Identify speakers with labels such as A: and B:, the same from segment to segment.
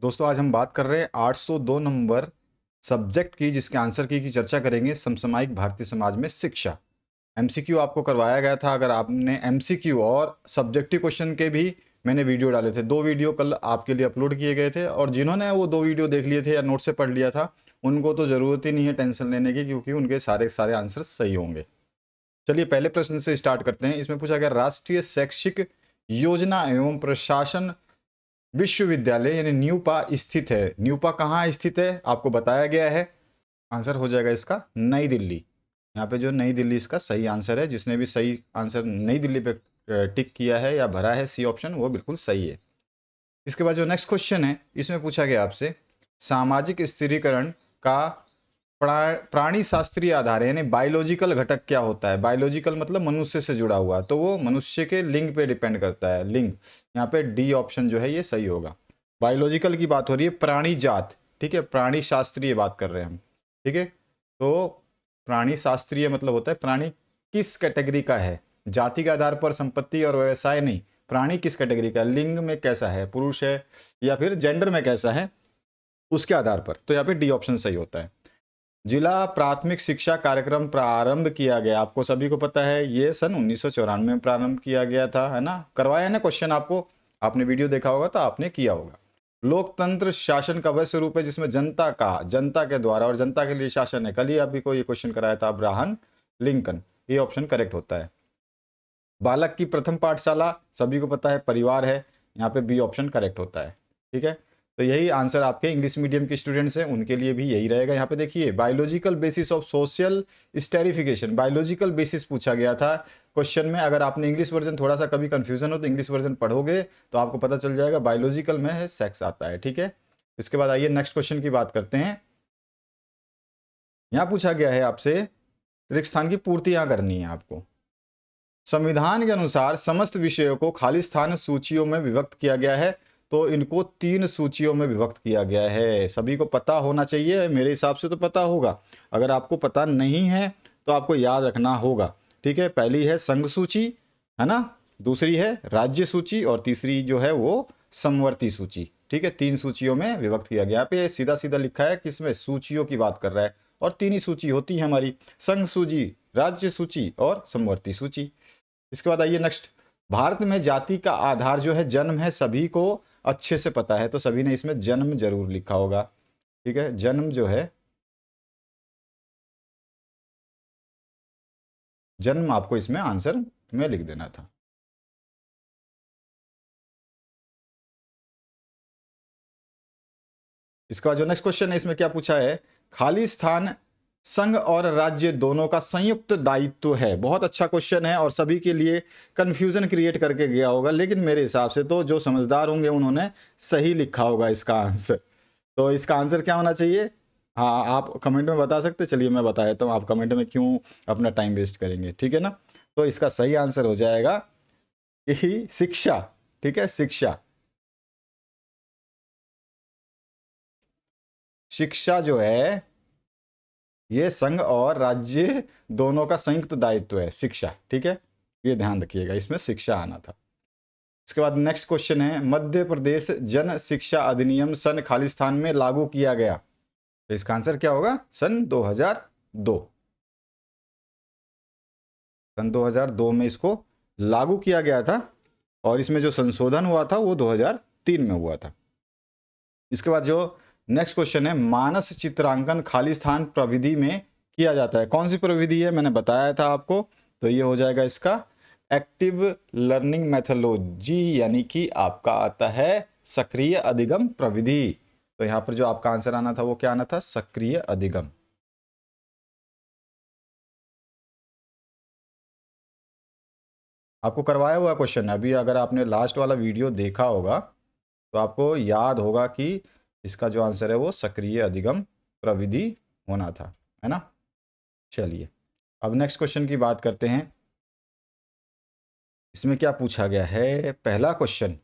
A: दोस्तों आज हम बात कर रहे हैं 802 नंबर सब्जेक्ट की, जिसके आंसर की चर्चा करेंगे। समसामयिक भारतीय समाज में शिक्षा। एमसीक्यू आपको करवाया गया था। अगर आपने एमसीक्यू और सब्जेक्टिव क्वेश्चन के भी मैंने वीडियो डाले थे, 2 वीडियो कल आपके लिए अपलोड किए गए थे, और जिन्होंने वो 2 वीडियो देख लिए थे या नोट से पढ़ लिया था उनको तो ज़रूरत ही नहीं है टेंशन लेने की, क्योंकि उनके सारे सारे आंसर सही होंगे। चलिए पहले प्रश्न से स्टार्ट करते हैं। इसमें पूछा गया राष्ट्रीय शैक्षिक योजना एवं प्रशासन विश्वविद्यालय यानी न्यूपा स्थित है। न्यूपा कहाँ स्थित है आपको बताया गया है। आंसर हो जाएगा इसका नई दिल्ली। यहाँ पे जो नई दिल्ली इसका सही आंसर है। जिसने भी सही आंसर नई दिल्ली पे टिक किया है या भरा है सी ऑप्शन, वो बिल्कुल सही है। इसके बाद जो नेक्स्ट क्वेश्चन है, इसमें पूछा गया आपसे सामाजिक स्थिरीकरण का प्राणी शास्त्रीय आधार है, यानी बायोलॉजिकल घटक क्या होता है। बायोलॉजिकल मतलब मनुष्य से जुड़ा हुआ, तो वो मनुष्य के लिंग पे डिपेंड करता है। लिंग, यहाँ पे डी ऑप्शन जो है ये सही होगा। बायोलॉजिकल की बात हो रही है, प्राणी जात, ठीक है, प्राणी शास्त्रीय बात कर रहे हैं हम, ठीक है। तो प्राणी शास्त्रीय मतलब होता है प्राणी किस कैटेगरी का है, जाति के आधार पर, संपत्ति और व्यवसाय नहीं। प्राणी किस कैटेगरी का, लिंग में कैसा है, पुरुष है या फिर जेंडर में कैसा है, उसके आधार पर। तो यहाँ पे डी ऑप्शन सही होता है। जिला प्राथमिक शिक्षा कार्यक्रम प्रारंभ किया गया, आपको सभी को पता है ये सन 1994 में प्रारंभ किया गया था, है ना। करवाया ना क्वेश्चन आपको, आपने वीडियो देखा होगा तो आपने किया होगा। लोकतंत्र शासन का वह स्वरूप है जिसमें जनता के द्वारा और जनता के लिए शासन है। कल ही अभी को ये क्वेश्चन कराया था अब्राहम लिंकन, ये ऑप्शन करेक्ट होता है। बालक की प्रथम पाठशाला सभी को पता है परिवार है, यहाँ पे बी ऑप्शन करेक्ट होता है, ठीक है। तो यही आंसर आपके इंग्लिश मीडियम के स्टूडेंट्स हैं उनके लिए भी यही रहेगा। यहाँ पे देखिए biological basis of social esterification, biological basis पूछा गया था क्वेश्चन में। अगर आपने इंग्लिश वर्जन थोड़ा सा कभी कंफ्यूजन हो तो इंग्लिश वर्जन पढ़ोगे तो आपको पता चल जाएगा, बायोलॉजिकल में है सेक्स आता है, ठीक है। इसके बाद आइए नेक्स्ट क्वेश्चन की बात करते हैं। यहाँ पूछा गया है आपसे रिक्त स्थान की पूर्ति यहाँ करनी है आपको। संविधान के अनुसार समस्त विषयों को खाली स्थान सूचियों में विभक्त किया गया है, तो इनको 3 सूचियों में विभक्त किया गया है। सभी को पता होना चाहिए, मेरे हिसाब से तो पता होगा। अगर आपको पता नहीं है तो आपको याद रखना होगा, ठीक है। पहली है संघ सूची, है ना, दूसरी है राज्य सूची और तीसरी जो है वो समवर्ती सूची, ठीक है। 3 सूचियों में विभक्त किया गया। यहाँ पे सीधा सीधा लिखा है किसमें, सूचियों की बात कर रहा है, और 3 ही सूची होती है हमारी, संघ सूची, राज्य सूची और समवर्ती सूची। इसके बाद आइए नेक्स्ट। भारत में जाति का आधार जो है जन्म है, सभी को अच्छे से पता है, तो सभी ने इसमें जन्म जरूर लिखा होगा, ठीक है। जन्म जो है, जन्म आपको इसमें आंसर में लिख देना था। इसका जो नेक्स्ट क्वेश्चन है, इसमें क्या पूछा है, खाली स्थान संघ और राज्य दोनों का संयुक्त दायित्व है। बहुत अच्छा क्वेश्चन है और सभी के लिए कंफ्यूजन क्रिएट करके गया होगा, लेकिन मेरे हिसाब से तो जो समझदार होंगे उन्होंने सही लिखा होगा इसका आंसर। तो इसका आंसर क्या होना चाहिए, हाँ आप कमेंट में बता सकते, चलिए मैं बता देता हूँ। आप कमेंट में क्यों अपना टाइम वेस्ट करेंगे, ठीक है ना। तो इसका सही आंसर हो जाएगा यही शिक्षा, ठीक है, शिक्षा। शिक्षा जो है ये संघ और राज्य दोनों का संयुक्त दायित्व है, शिक्षा, ठीक है। ये ध्यान रखिएगा, इसमें शिक्षा आना था। इसके बाद नेक्स्ट क्वेश्चन है, मध्य प्रदेश जन शिक्षा अधिनियम सन खालिस्तान में लागू किया गया, तो इसका आंसर क्या होगा, सन 2002। सन 2002 में इसको लागू किया गया था, और इसमें जो संशोधन हुआ था वो 2003 में हुआ था। इसके बाद जो नेक्स्ट क्वेश्चन है, मानस चित्रांकन खालिस्तान प्रविधि में किया जाता है, कौन सी प्रविधि है, मैंने बताया था आपको। तो ये हो जाएगा इसका एक्टिव लर्निंग मेथोलॉजी, यानी कि आपका आता है सक्रिय अधिगम प्रविधि। तो यहां पर जो आपका आंसर आना था वो क्या आना था, सक्रिय अधिगम। आपको करवाया हुआ क्वेश्चन है अभी, अगर आपने लास्ट वाला वीडियो देखा होगा तो आपको याद होगा कि इसका जो आंसर है वो सक्रिय अधिगम प्रविधि होना था, है ना। चलिए अब नेक्स्ट क्वेश्चन की बात करते हैं। इसमें क्या पूछा गया है, पहला क्वेश्चन,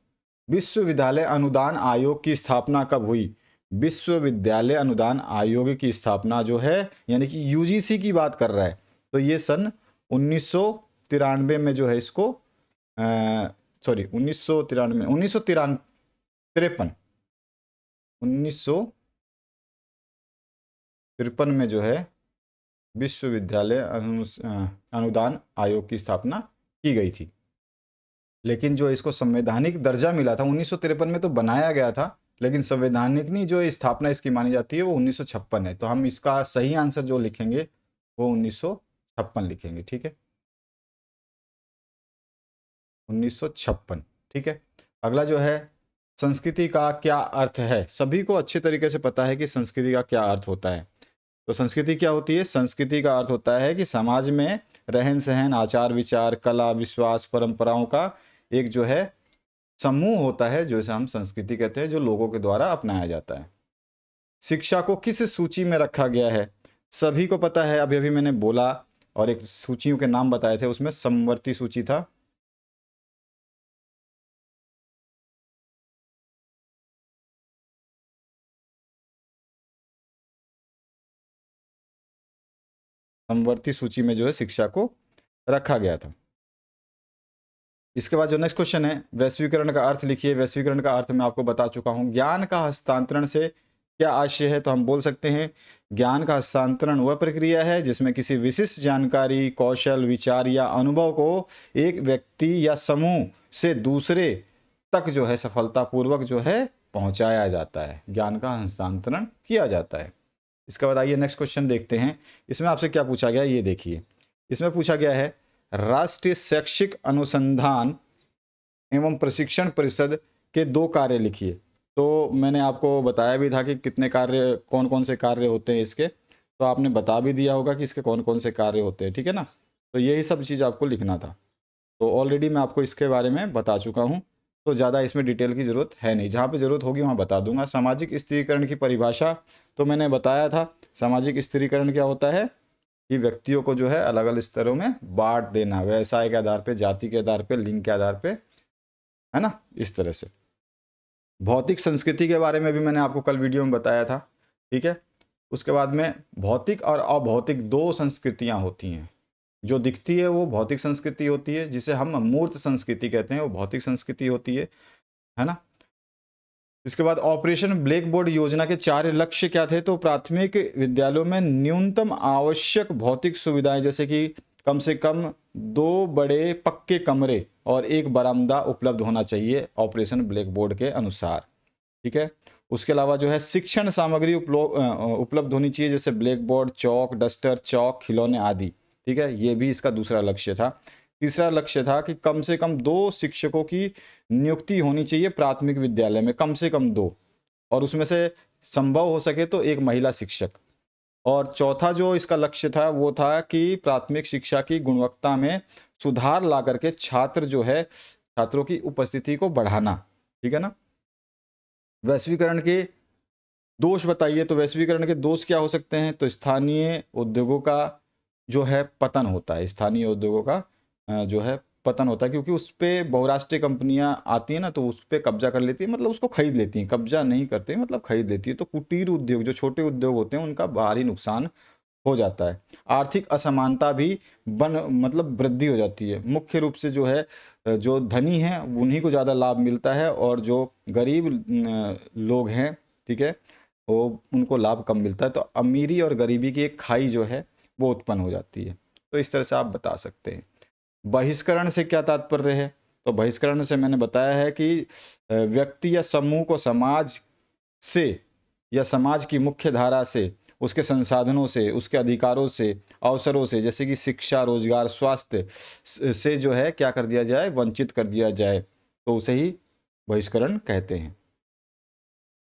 A: विश्वविद्यालय अनुदान आयोग की स्थापना कब हुई। विश्वविद्यालय अनुदान आयोग की स्थापना जो है, यानी कि यूजीसी की बात कर रहा है, तो ये सन 1993 में जो है इसको, सॉरी 1993, 1953, 1953 में जो है विश्वविद्यालय अनुदान आयोग की स्थापना की गई थी। लेकिन जो इसको संवैधानिक दर्जा मिला था 1953 में, तो बनाया गया था, लेकिन संवैधानिक नहीं, जो स्थापना इसकी मानी जाती है वो 1956 है। तो हम इसका सही आंसर जो लिखेंगे वो 1956 लिखेंगे। ठीक है, 1956। ठीक है, अगला जो है संस्कृति का क्या अर्थ है। सभी को अच्छे तरीके से पता है कि संस्कृति का क्या अर्थ होता है। तो संस्कृति क्या होती है? संस्कृति का अर्थ होता है कि समाज में रहन सहन, आचार विचार, कला, विश्वास, परंपराओं का एक जो है समूह होता है, जो इसे हम संस्कृति कहते हैं, जो लोगों के द्वारा अपनाया जाता है। शिक्षा को किस सूची में रखा गया है? सभी को पता है, अभी अभी मैंने बोला और एक सूचियों के नाम बताए थे, उसमें समवर्ती सूची था, समवर्ती सूची में जो है शिक्षा को रखा गया था। इसके बाद जो नेक्स्ट क्वेश्चन है, वैश्वीकरण का अर्थ लिखिए। वैश्वीकरण का अर्थ मैं आपको बता चुका हूं। ज्ञान का हस्तांतरण से क्या आशय है? तो हम बोल सकते हैं ज्ञान का हस्तांतरण वह प्रक्रिया है जिसमें किसी विशिष्ट जानकारी, कौशल, विचार या अनुभव को एक व्यक्ति या समूह से दूसरे तक जो है सफलतापूर्वक जो है पहुंचाया जाता है, ज्ञान का हस्तांतरण किया जाता है। इसके बाद आइए नेक्स्ट क्वेश्चन देखते हैं। इसमें आपसे क्या पूछा गया, ये देखिए। इसमें पूछा गया है राष्ट्रीय शैक्षिक अनुसंधान एवं प्रशिक्षण परिषद के 2 कार्य लिखिए। तो मैंने आपको बताया भी था कि कितने कार्य, कौन कौन से कार्य होते हैं इसके, तो आपने बता भी दिया होगा कि इसके कौन कौन से कार्य होते हैं। ठीक है ना, तो यही सब चीज़ आपको लिखना था। तो ऑलरेडी मैं आपको इसके बारे में बता चुका हूँ, तो ज़्यादा इसमें डिटेल की ज़रूरत है नहीं। जहाँ पे ज़रूरत होगी वहाँ बता दूंगा। सामाजिक स्थिरीकरण की परिभाषा तो मैंने बताया था। सामाजिक स्थिरीकरण क्या होता है कि व्यक्तियों को जो है अलग अलग स्तरों में बांट देना, व्यवसाय के आधार पे, जाति के आधार पे, लिंग के आधार पे, है ना, इस तरह से। भौतिक संस्कृति के बारे में भी मैंने आपको कल वीडियो में बताया था। ठीक है, उसके बाद में भौतिक और अभौतिक 2 संस्कृतियां होती हैं। जो दिखती है वो भौतिक संस्कृति होती है, जिसे हम मूर्त संस्कृति कहते हैं, वो भौतिक संस्कृति होती है ना। इसके बाद ऑपरेशन ब्लैक बोर्ड योजना के 4 लक्ष्य क्या थे? तो प्राथमिक विद्यालयों में न्यूनतम आवश्यक भौतिक सुविधाएं, जैसे कि कम से कम 2 बड़े पक्के कमरे और 1 बरामदा उपलब्ध होना चाहिए ऑपरेशन ब्लैक बोर्ड के अनुसार। ठीक है, उसके अलावा जो है शिक्षण सामग्री उपलब्ध होनी चाहिए, जैसे ब्लैक बोर्ड, चौक, डस्टर, चौक, खिलौने आदि। ठीक है, ये भी इसका दूसरा लक्ष्य था। तीसरा लक्ष्य था कि कम से कम 2 शिक्षकों की नियुक्ति होनी चाहिए प्राथमिक विद्यालय में, कम से कम 2, और उसमें से संभव हो सके तो 1 महिला शिक्षक। और चौथा जो इसका लक्ष्य था वो था कि प्राथमिक शिक्षा की गुणवत्ता में सुधार ला करके छात्र जो है, छात्रों की उपस्थिति को बढ़ाना। ठीक है ना। वैश्वीकरण के दोष बताइए। तो वैश्वीकरण के दोष क्या हो सकते हैं? तो स्थानीय उद्योगों का जो है पतन होता है। स्थानीय उद्योगों का जो है पतन होता है, क्योंकि उस पर बहुराष्ट्रीय कंपनियां आती हैं ना, तो उस पर कब्जा कर लेती है, मतलब उसको खरीद लेती हैं। कब्जा नहीं करते, मतलब खरीद लेती है। तो कुटीर उद्योग, जो छोटे उद्योग होते हैं, उनका भारी नुकसान हो जाता है। आर्थिक असमानता भी मतलब वृद्धि हो जाती है। मुख्य रूप से जो है जो धनी हैं उन्हीं को ज़्यादा लाभ मिलता है, और जो गरीब लोग हैं, ठीक है, वो उनको लाभ कम मिलता है। तो अमीरी और गरीबी की एक खाई जो है वो उत्पन्न हो जाती है। तो इस तरह से आप बता सकते हैं। बहिष्करण से क्या तात्पर्य है? तो बहिष्करण से मैंने बताया है कि व्यक्ति या समूह को समाज से या समाज की मुख्य धारा से, उसके संसाधनों से, उसके अधिकारों से, अवसरों से, जैसे कि शिक्षा, रोजगार, स्वास्थ्य से जो है क्या कर दिया जाए, वंचित कर दिया जाए, तो उसे ही बहिष्करण कहते हैं।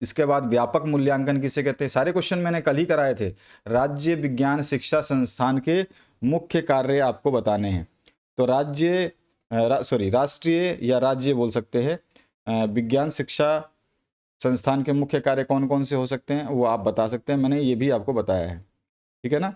A: इसके बाद व्यापक मूल्यांकन किसे कहते हैं? सारे क्वेश्चन मैंने कल ही कराए थे। राज्य विज्ञान शिक्षा संस्थान के मुख्य कार्य आपको बताने हैं। तो राष्ट्रीय या राज्य बोल सकते हैं। विज्ञान शिक्षा संस्थान के मुख्य कार्य कौन कौन से हो सकते हैं वो आप बता सकते हैं, मैंने ये भी आपको बताया है। ठीक है ना।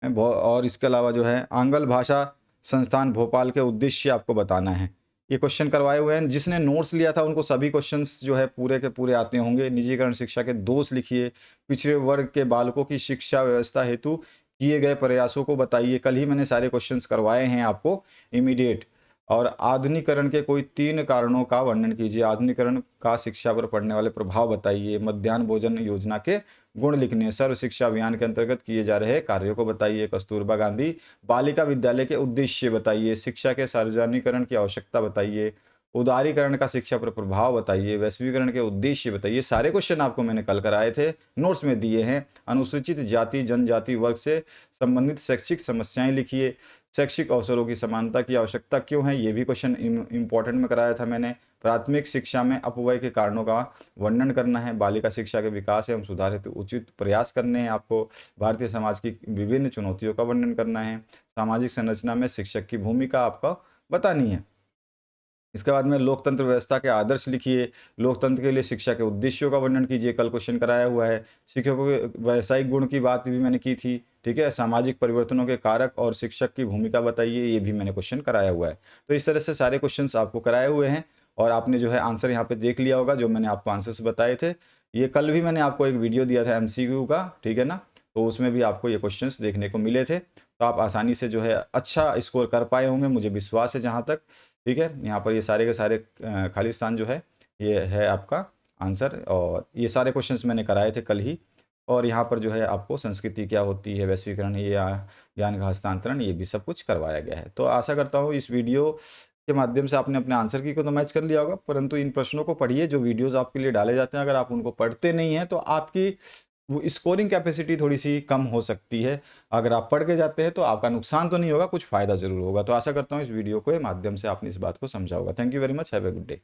A: और इसके अलावा जो है आंग्ल भाषा संस्थान भोपाल के उद्देश्य आपको बताना है। ये क्वेश्चन करवाए हुए हैं। जिसने नोट्स लिया था उनको सभी क्वेश्चंस जो है पूरे के पूरे आते होंगे। निजीकरण शिक्षा के दोष लिखिए। पिछड़े वर्ग के बालकों की शिक्षा व्यवस्था हेतु किए गए प्रयासों को बताइए। कल ही मैंने सारे क्वेश्चंस करवाए हैं आपको इमीडिएट। और आधुनिकीकरण के कोई 3 कारणों का वर्णन कीजिए। आधुनिकीकरण का शिक्षा पर पड़ने वाले प्रभाव बताइए। मध्याह्न भोजन योजना के गुण लिखने। सर्व शिक्षा अभियान के अंतर्गत किए जा रहे कार्यों को बताइए। कस्तूरबा गांधी बालिका विद्यालय के उद्देश्य बताइए। शिक्षा के सार्वजनिकरण की आवश्यकता बताइए। उदारीकरण का शिक्षा पर प्रभाव बताइए। वैश्वीकरण के उद्देश्य बताइए। सारे क्वेश्चन आपको मैंने कल कराए थे, नोट्स में दिए हैं। अनुसूचित जाति जनजाति वर्ग से संबंधित शैक्षिक समस्याएं लिखिए। शैक्षिक अवसरों की समानता की आवश्यकता क्यों है, ये भी क्वेश्चन इंपॉर्टेंट में कराया था मैंने। प्राथमिक शिक्षा में अपव्यय के कारणों का वर्णन करना है। बालिका शिक्षा के विकास एवं सुधार हेतु उचित प्रयास करने हैं आपको। भारतीय समाज की विभिन्न चुनौतियों का वर्णन करना है। सामाजिक संरचना में शिक्षक की भूमिका आपको बतानी है। इसके बाद में लोकतंत्र व्यवस्था के आदर्श लिखिए। लोकतंत्र के लिए शिक्षा के उद्देश्यों का वर्णन कीजिए, कल क्वेश्चन कराया हुआ है। शिक्षकों के व्यावसायिक गुण की बात भी मैंने की थी, ठीक है। सामाजिक परिवर्तनों के कारक और शिक्षक की भूमिका बताइए, ये भी मैंने क्वेश्चन कराया हुआ है। तो इस तरह से सारे क्वेश्चंस आपको कराए हुए हैं और आपने जो है आंसर यहाँ पे देख लिया होगा, जो मैंने आपको आंसर्स बताए थे। ये कल भी मैंने आपको एक वीडियो दिया था MCQ का, ठीक है ना, तो उसमें भी आपको ये क्वेश्चंस देखने को मिले थे। तो आप आसानी से जो है अच्छा स्कोर कर पाए होंगे, मुझे विश्वास है जहाँ तक, ठीक है। यहाँ पर ये सारे के सारे खाली स्थान जो है ये है आपका आंसर, और ये सारे क्वेश्चंस मैंने कराए थे कल ही। और यहाँ पर जो है आपको संस्कृति क्या होती है, वैश्वीकरण, ये ज्ञान का हस्तांतरण, ये भी सब कुछ करवाया गया है। तो आशा करता हूँ इस वीडियो के माध्यम से आपने अपने आंसर की को तो मैच कर लिया होगा, परंतु इन प्रश्नों को पढ़िए जो वीडियोस आपके लिए डाले जाते हैं। अगर आप उनको पढ़ते नहीं हैं तो आपकी वो स्कोरिंग कैपेसिटी थोड़ी सी कम हो सकती है। अगर आप पढ़ के जाते हैं तो आपका नुकसान तो नहीं होगा, कुछ फायदा जरूर होगा। तो आशा करता हूँ इस वीडियो के माध्यम से आपने इस बात को समझा होगा। Thank you very much, have a good day.